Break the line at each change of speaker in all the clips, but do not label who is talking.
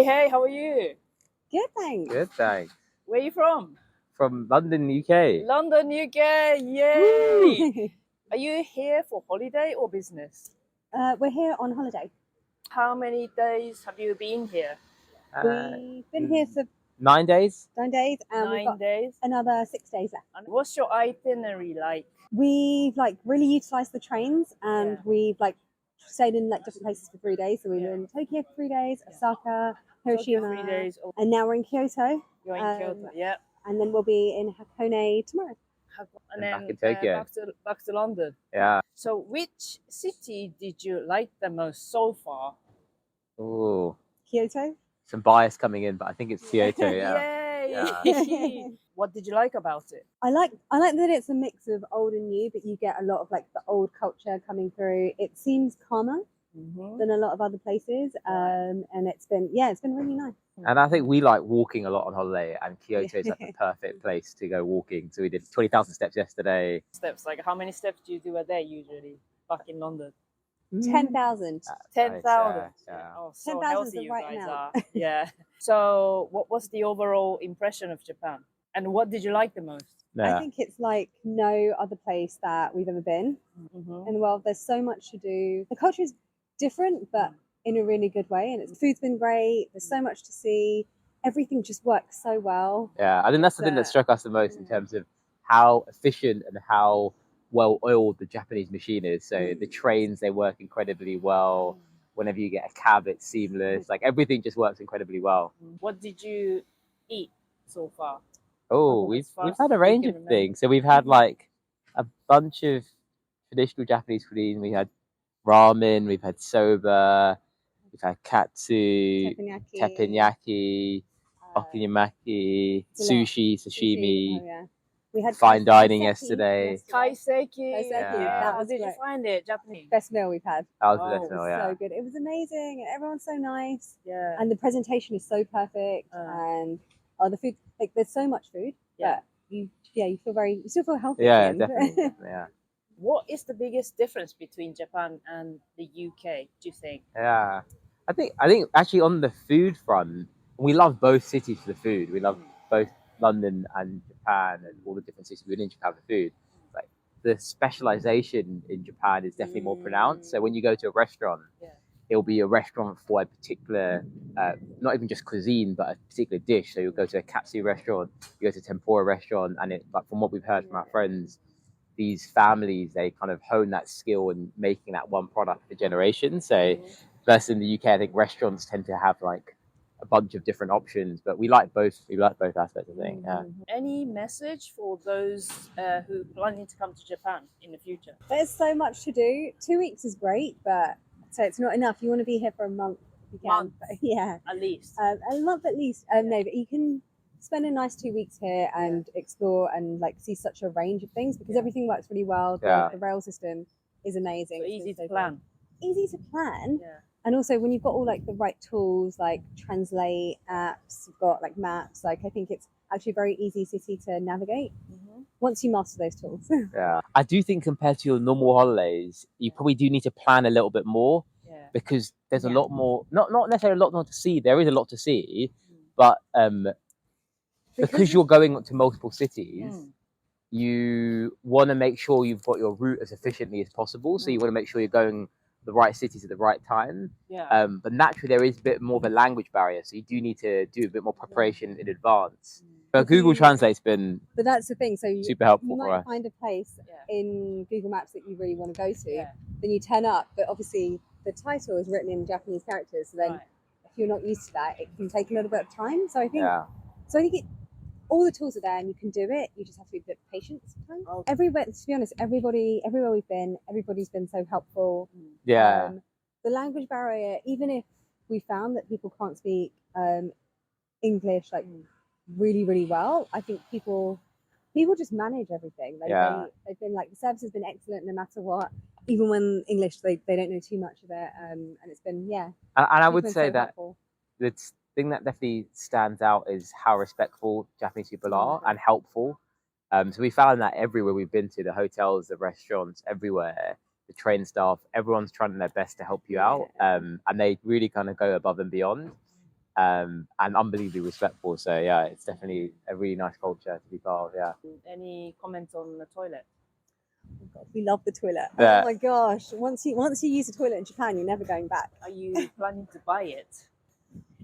Hey, how are you?
Good, thanks.
Good, thanks.
Where are you from?
From London, UK.
London, UK. Yay! Are you here for holiday or business?
We're here on holiday.
How many days have you been here?
We've been here for
9 days.
9 days, and we've
9
got
days.
another 6 days left.
And what's your itinerary like?
We've really utilised the trains, and
Yeah.
we've stayed in different places for 3 days. So we were
Yeah.
in Tokyo for 3 days, Osaka,
Tokyo,
Hiroshima,
3 days. Oh,
and now we're in Kyoto,
you're in Kyoto. Yeah.
and then we'll be in Hakone tomorrow.
And
And
then
back in Tokyo.
back to London.
Yeah.
So which city did you like the most so far?
Ooh,
Kyoto.
some bias coming in, but I think it's Kyoto. Yeah.
Yay! What did you like about it?
I like that it's a mix of old and new, but you get a lot of the old culture coming through. It seems calmer
Mm-hmm.
than a lot of other places, and it's been really nice.
And I think we like walking a lot on holiday, and Kyoto is the perfect place to go walking. So we did 20,000 steps yesterday.
Steps, how many steps do you do a day usually back in London?
10,000.
10,000.
Yeah.
Oh, so
10,000 is
healthy
the
you
right
guys
amount.
are. Yeah. So what was the overall impression of Japan? And what did you like the most?
Yeah.
I think it's like no other place that we've ever been
Mm-hmm.
in the world. There's so much to do. The culture is different, but in a really good way. And the food's been great. There's so much to see. Everything just works so well.
Yeah, I think that's the thing that struck us the most in terms of how efficient and how well oiled the Japanese machine is. So the trains, they work incredibly well. Whenever you get a cab, it's seamless. Everything just works incredibly well.
What did you eat so far?
Oh,
As
we've
far as
had a
you
range
can
of
remember.
things. So we've had a bunch of traditional Japanese cuisine. We had ramen, we've had soba, we've had katsu, teppanyaki, okonomiyaki, sushi, sashimi,
Oh, yeah. We had
fine dining
kaiseki
yesterday.
Kaiseki.
Kaiseki,
Yeah.
that
How
was
did you
great.
find it? Japanese?
Best meal we've had.
That was
Oh,
the best
It
meal,
was
yeah.
so good. It was amazing, and everyone's so nice,
Yeah.
and the presentation is so perfect, and the food, there's so much food,
Yeah.
but you still feel healthy.
Yeah,
at the end.
definitely. Yeah.
What is the biggest difference between Japan and the UK, do you think?
Yeah. I think actually on the food front, we love both cities for the food. We love both London and Japan and all the different cities within Japan for food. Like the specialization in Japan is definitely more pronounced. So when you go to a restaurant,
Yeah.
it'll be a restaurant for a particular, not even just cuisine, but a particular dish. So you'll go to a katsu restaurant, you go to a tempura restaurant, and from what we've heard from our friends, these families, they kind of hone that skill in making that one product for generations. So versus in the UK, I think restaurants tend to have a bunch of different options, but we like both aspects, I think. Yeah.
Any message for those who are planning to come to Japan in the future?
There's so much to do. 2 weeks is great, but so it's not enough. You want to be here for a month if you can.
Month.
But, yeah,
At least.
a month at least. No, but you can spend a nice 2 weeks here and explore and see such a range of things because everything works really well.
Yeah.
The rail system is amazing.
So
It's
easy
been
to
so
plan.
good. Easy to plan.
Yeah.
And also when you've got all the right tools like translate apps, you've got maps, I think it's actually a very easy city to navigate once you master those tools.
Yeah. I do think compared to your normal holidays, you probably do need to plan a little bit more
Yeah.
because there's a
Yeah.
lot more, not necessarily a lot more to see. There is a lot to see, but because you're going to multiple cities, you want to make sure you've got your route as efficiently as possible. So you want to make sure you're going the right cities at the right time.
Yeah.
But naturally, there is a bit more of a language barrier, so you do need to do a bit more preparation in advance. But Google Translate's been
But that's the thing. So
super helpful
you
for
might
us.
find a place
Yeah.
in Google Maps that you really want to go to.
Yeah.
Then you turn up, but obviously the title is written in Japanese characters. So then
Right.
if you're not used to that, it can take a little bit of time. So I think
Yeah.
all the tools are there and you can do it. You just have to be a bit patient sometimes.
Okay.
Everywhere, to be honest, everywhere we've been, everybody's been so helpful.
Yeah.
The language barrier, even if we found that people can't speak English really, really well, I think people just manage everything.
Yeah.
They've been the service has been excellent no matter what. Even when English, they don't know too much of it, and it's been
And I
people
would
been
say
so
that
helpful.
the thing that definitely stands out is how respectful Japanese people are and helpful. So we found that everywhere we've been to, the hotels, the restaurants, everywhere, the train staff, everyone's trying their best to help you out. And they really kind of go above and beyond. and unbelievably respectful. So yeah, it's definitely a really nice culture to be part of. Yeah.
Any comments on the toilet?
Oh God, we love the toilet.
Yeah.
Oh my gosh! Once you use the toilet in Japan, you're never going back.
Are you planning to buy it?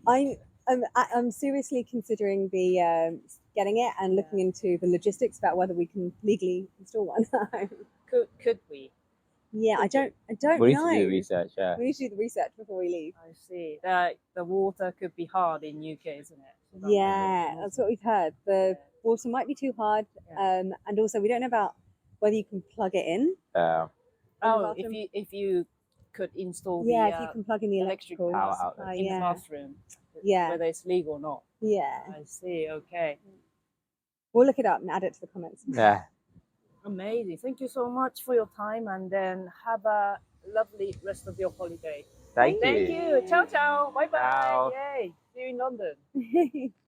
I'm seriously considering the getting it and looking into the logistics about whether we can legally install one.
Could we?
Yeah, I don't
We need
know.
to do the research. Yeah.
We need to do the research before we leave.
I see. The water could be hard in UK, isn't it?
Yeah, that's what we've heard. The water might be too hard, and also we don't know about whether you can plug it in.
Yeah.
Oh, if you could install
Yeah,
the
if you can plug in the
electric
electrical
power
power
outlet.
in the
yeah.
bathroom,
Yeah.
whether it's legal or not.
Yeah,
I see. Okay.
we'll look it up and add it to the comments.
Yeah.
Amazing. Thank you so much for your time, and then have a lovely rest of your holiday.
Thank
Thank
you.
you. Ciao, ciao. Bye bye.
Ciao.
Yay. See you in London.